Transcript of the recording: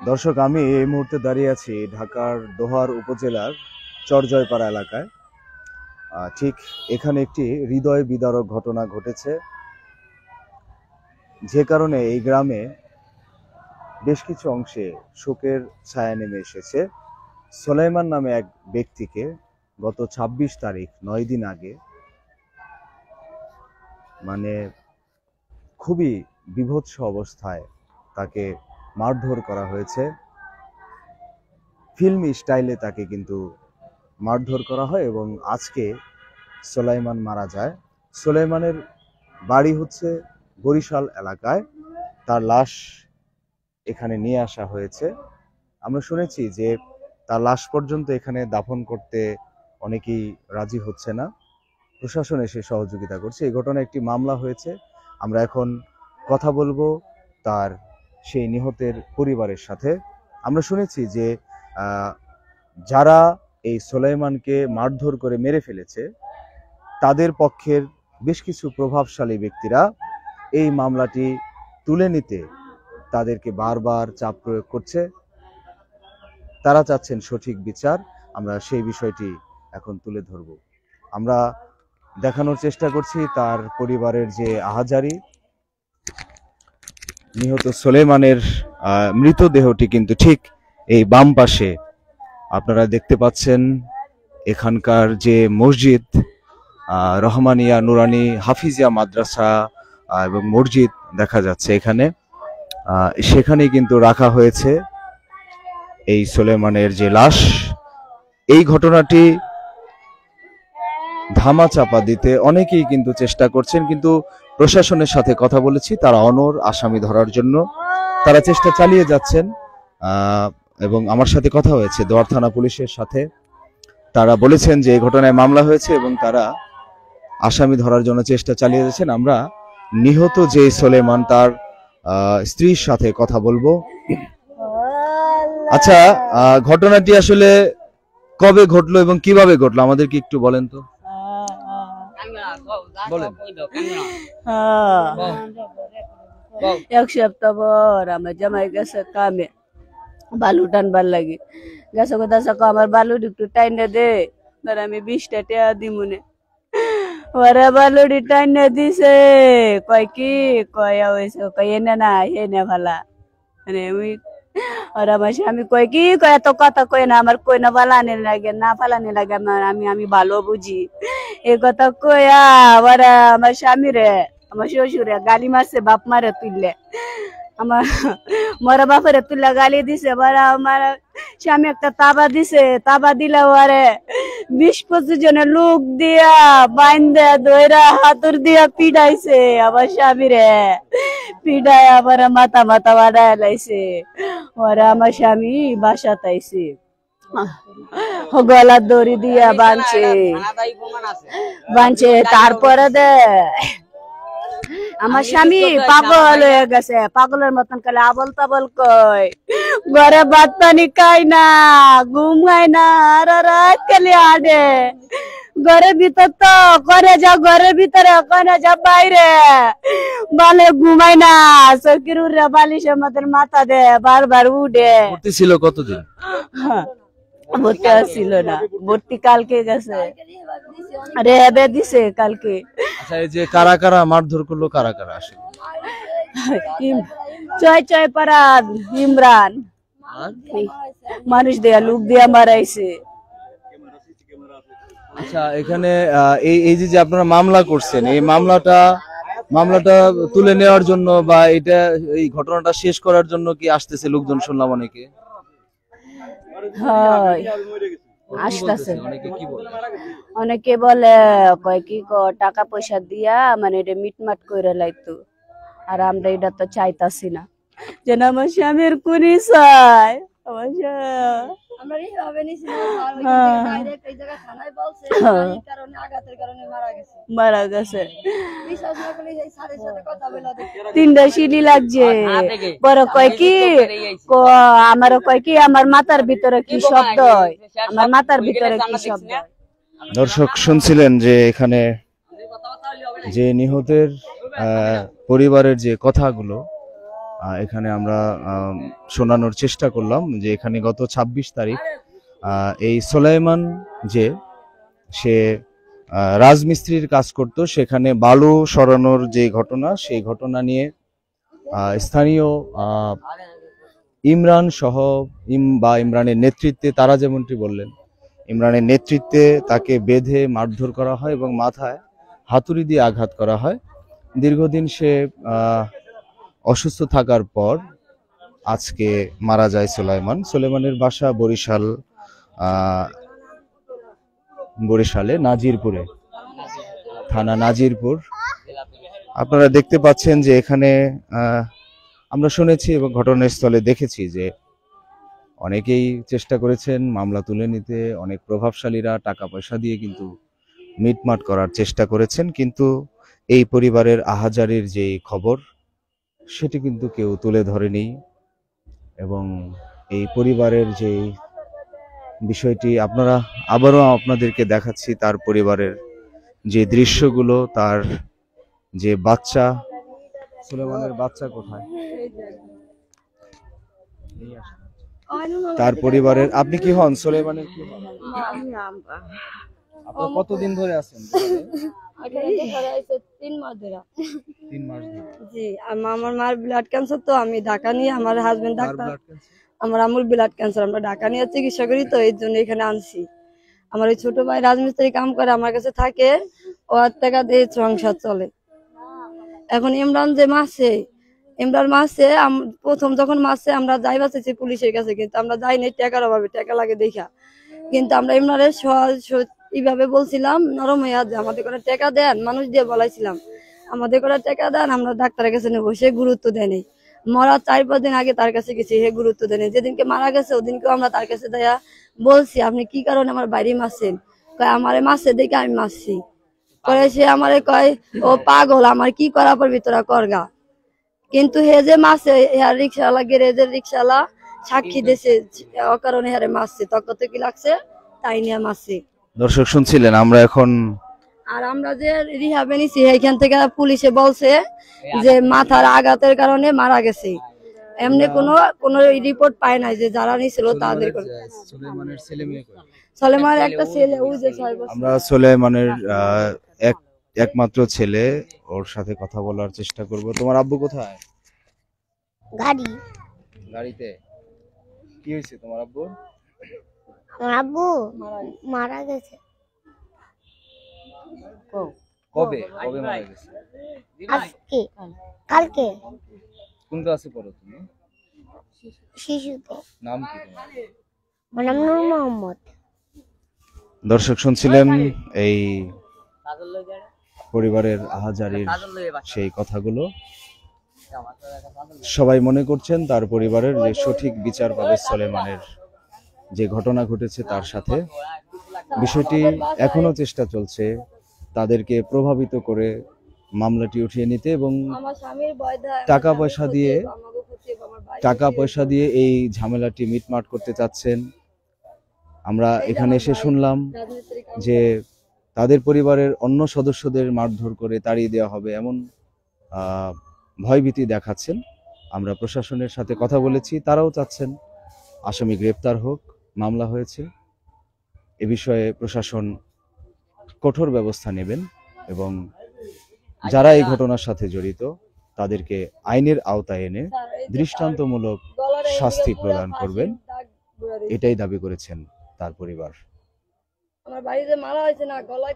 দর্শক, আমি এই মুহূর্তে দাঁড়িয়ে আছি ঢাকার দোহার উপজেলার চরজয়পাড়া এলাকায়। ঠিক এখানে একটি হৃদয় বিদারক ঘটনা ঘটেছে, যে কারণে এই গ্রামে বেশ কিছু অংশে শোকের ছায়া নেমে এসেছে। সোলাইমান নামে এক ব্যক্তিকে গত ২৬ তারিখ ৯ দিন আগে মানে খুবই বীভৎস অবস্থায় তাকে মারধর করা হয়েছে। ফিল্মি স্টাইলে তাকে কিন্তু মারধর করা হয় এবং আজকে সোলাইমান মারা যায়। সোলাইমানের বাড়ি হচ্ছে বরিশাল এলাকায়। তার লাশ এখানে নিয়ে আসা হয়েছে। আমরা শুনেছি যে তার লাশ পর্যন্ত এখানে দাফন করতে অনেকেই রাজি হচ্ছে না, প্রশাসন এসে সহযোগিতা করছে। এই ঘটনায় একটি মামলা হয়েছে। আমরা এখন কথা বলবো তার সেই নিহতের পরিবারের সাথে। আমরা শুনেছি যে যারা এই সোলাইমানকে মারধর করে মেরে ফেলেছে তাদের পক্ষের বেশ কিছু প্রভাবশালী ব্যক্তিরা এই মামলাটি তুলে নিতে তাদেরকে বারবার চাপ প্রয়োগ করছে। তারা চাচ্ছেন সঠিক বিচার। আমরা সেই বিষয়টি এখন তুলে ধরব। আমরা দেখানোর চেষ্টা করছি তার পরিবারের যে আহাজারি। নিহত সোলাইমানের মৃতদেহটি কিন্তু ঠিক এই বাম পাশে আপনারা দেখতে পাচ্ছেন। এখানকার যে মসজিদ রহমানিয়া নুরানি হাফিজিয়া মাদ্রাসা এবং মসজিদ দেখা যাচ্ছে এখানে, সেখানে কিন্তু রাখা হয়েছে এই সোলাইমানের যে লাশ। এই ঘটনাটি ধামাচাপা দিতে অনেকেই কিন্তু চেষ্টা করছেন, কিন্তু প্রশাসনের সাথে কথা বলেছি, তারা অনড় আসামি ধরার জন্য তারা চেষ্টা চালিয়ে যাচ্ছেন। এবং আমার সাথে কথা হয়েছে দোয়ার থানা পুলিশের সাথে। তারা বলেছেন যে এই ঘটনায় মামলা হয়েছে এবং তারা আসামি ধরার জন্য চেষ্টা চালিয়ে যাচ্ছেন। আমরা নিহত যে সোলাইমান তার স্ত্রীর সাথে কথা বলবো। আচ্ছা, ঘটনাটি আসলে কবে ঘটলো এবং কিভাবে ঘটলো আমাদেরকে একটু বলেন তো। বলেন। এক সপ্তাহ পর আমার জামাই গেছে কামে বালু টানবার লাগে। গেছে কথা আমার বালু একটু টাইনে দে, আমি 20টা টাকা দিমুনে। ওরা বালুটি টাইনে দিছে, কয় কি কয় হয়েছে, কয় এনে না এনে ভালা। মানে ওরা আমার স্বামী কয় কি কয় এত কথা কয় না, আমার কই না ফালানি লাগে না ফালানি লাগে, আমি ভালো বুঝি। এই কথা কয়া ওরা আমার স্বামী রে আমার শ্বশুরে গালি মারছে, বাপ মারে তুললে আমার মরা বাপরে তুললে গালি দিছে। আমার স্বামী একটা তাবা দিছে, তাবা দিলে ওরে 20-25 জনের লোক দিয়া বাইন্দা দইরা হাতুর দিয়া পিডাইছে। আমার স্বামী রে পিডায় আবার মাথা মাথা বাড়ায় লাইছে। ওরা আমার স্বামী বাসা তাইছে, গলা দড়ি দিয়া বাঁধছে। তারপরে দে আমার স্বামী পাগল হয়ে গেছে, পাগলের মতন কালে আবল তাবল কয়, ঘরে ভাত পানি খাই না, ঘুম হয় না, আর রাত কালে আডে। ঘরের ভিতর তো করে যা, ঘরের ভিতরে করে যা বাইরে বালে ঘুমাই না, চৌকির উড়ে বালিশের মতন মাথা দে বারবার উঠে। ছিল কতদিন? ভর্তি ছিল না, ভর্তি কালকে গেছে, রেহাবে দিছে কালকে। আচ্ছা, এই যে কারা কারা মারধর করলো, কারা কারা আসলে? চরজয়পাড়া ইমরান মানুষ দেয়া লোক দিয়া মারাইছে। আচ্ছা, এখানে এই যে আপনারা মামলা করছেন, এই মামলাটা তুলে নেওয়ার জন্য বা এই ঘটনাটা শেষ করার জন্য কি আসতেছে লোকজন শুনলাম অনেকে? আসতেছে অনেকে বলে কয় কি টাকা পয়সা দিয়া মানে এটা মিটমাট করে লাইতো, আর আমরা এটা তো চাইতাছি না, যেন আমার স্বামীর কুনি চাই। মারা গেছে, 3টা সিঁড়ি লাগছে। বড় কয় কি আমার কয় কি আমার মাথার ভিতরে কি শব্দ হয়, আমার মাথার ভিতরে কি শব্দ। দর্শক শুনছিলেন যে এখানে যে নিহতের পরিবারের যে কথাগুলো, এখানে আমরা শোনানোর চেষ্টা করলাম যে এখানে গত ২৬ তারিখ এই সোলাইমান যে সে রাজমিস্ত্রির কাজ করত, সেখানে বালু সরানোর যে ঘটনা, সেই ঘটনা নিয়ে স্থানীয় ইমরান সহ ইমরানের নেতৃত্বে, তারা যেমনটি বললেন, ইমরানের নেতৃত্বে তাকে বেঁধে মারধর করা হয় এবং মাথায় হাতুড়ি দিয়ে আঘাত করা হয়। দীর্ঘদিন সে অসুস্থ থাকার পর আজকে মারা যায় সোলাইমান। সোলাইমানের বাসা বরিশালে নাজিরপুরে, থানা নাজিরপুর। আপনারা দেখতে পাচ্ছেন যে এখানে আমরা শুনেছি এবং ঘটনাস্থলে দেখেছি যে অনেকেই চেষ্টা করেছেন মামলা তুলে নিতে, অনেক প্রভাবশালীরা টাকা পয়সা দিয়ে কিন্তু মিটমাট করার চেষ্টা করেছেন, কিন্তু এই পরিবারের আহাজারির যে খবর সেটি কিন্তু কেউ তুলে ধরেনি। এবং এই পরিবারের যে বিষয়টি আবারও আপনাদেরকে দেখাচ্ছি, তার পরিবারের যে দৃশ্যগুলো, তার যে বাচ্চা, সুলেমানের বাচ্চা কোথায়, তার পরিবারের, আপনি কি হন সুলেমানের কি হন? আপনারা কতদিন ধরে আছেন? 3 মাস ধরে। 3 মাস ধরে। জি, আমার মার ব্লাড ক্যান্সার, তো আমি ঢাকা নিয়ে, আমার হাজবেন্ড ডাক্তার, আমার আম্মুর ব্লাড ক্যান্সার, আমরা ঢাকা নিয়ে চিকিৎসা করি, তো এই জন্য এখানে আনছি। আমার ওই ছোট ভাই রাজমিস্ত্রি কাম করে, আমার কাছে থাকে, ও টাকা দিয়ে সংসার চলে। এখন ইমরান মাসে প্রথম যখন মাসে আমরা যাই বাঁচেছি পুলিশের কাছে, কিন্তু আমরা যাই নাই টাকার অভাবে, টাকা লাগে দেখা। কিন্তু আমরা ইমরানের এইভাবে বলছিলাম নরম হইয়া যে আমাদের করে টাকা দেন, মানুষ দিয়ে বলাইছিলাম আমাদের করে টাকা দেন, আমরা ডাক্তারের কাছে নেবো। সে গুরুত্ব দেয়নি। মরা 4-5 দিন আগে তার কাছে গেছি, সে গুরুত্ব দেয়নি। যেদিনকে মারা গেছে ওদিনকেও আমরা তার কাছে দেয়া বলছি আপনি কি কারণে আমার বাইরে মারছেন, কয় আমারে মারছে দেখে আমি মারছি। পরে সে আমারে কয় ও পাগল, আমার কি করা পারবি তোরা করগা। কিন্তু হে যে মারছে, রিক্সাওয়ালা, গ্যারেজের রিক্সাওয়ালা সাক্ষী দিয়েছে অকারণে হারে মারছে, তখন তো কি লাগছে তাই নিয়ে মারছে। দর্শক শুনছিলেন, আমরা এখন আর আমরা যে রিহাবে নিছি এইখান থেকে পুলিশে বলছে যে মাথার আঘাতের কারণে মারা গেছে, এমনি কোনো রিপোর্ট পায় নাই যে যারা নিছিল তাদের। সুলেমানের ছেলে মেয়ে কই? সুলেমানের একটা ছেলে, ওই যে 6 বছর। আমরা সুলেমানের একমাত্র ছেলে, ওর সাথে কথা বলার চেষ্টা করব। তোমার আব্বু কোথায়? গাড়িতে। কি হয়েছে তোমার আব্বু? আমার আব্বু মারা গেছে। কবে মারা গেছে? আজকে, কালকে। কোন ক্লাসে পড়ো তুমি? শিশুতে। নাম কি তোমার? আমার নাম নূর মোহাম্মদ। দর্শক শুনছিলেন এই পরিবারের আহাজারির সেই কথাগুলো। সবাই মনে করছেন তার পরিবারের যে সঠিক বিচার পাবে সুলেমানের যে ঘটনা ঘটেছে তার সাথে। বিষয়টি এখনো চেষ্টা চলছে তাদেরকে প্রভাবিত করে মামলাটি উঠিয়ে নিতে এবং টাকা পয়সা দিয়ে এই ঝামেলাটি মিটমাট করতে চাচ্ছেন। আমরা এখানে এসে শুনলাম যে তাদের পরিবারের অন্য সদস্যদের মারধর করে তাড়িয়ে দেওয়া হবে, এমন ভয়ভীতি দেখাচ্ছেন। আমরা প্রশাসনের সাথে কথা বলেছি, তারাও চাচ্ছেন আসামি গ্রেপ্তার হোক, মামলা হয়েছে, এ বিষয়ে প্রশাসন কঠোর ব্যবস্থা নেবেন এবং যারা এই ঘটনার সাথে জড়িত তাদেরকে আইনের আওতায় এনে দৃষ্টান্তমূলক শাস্তি প্রদান করবেন, এটাই দাবি করেছেন তার পরিবার। আমার বাড়িতে মারা হয়েছে না, গলায়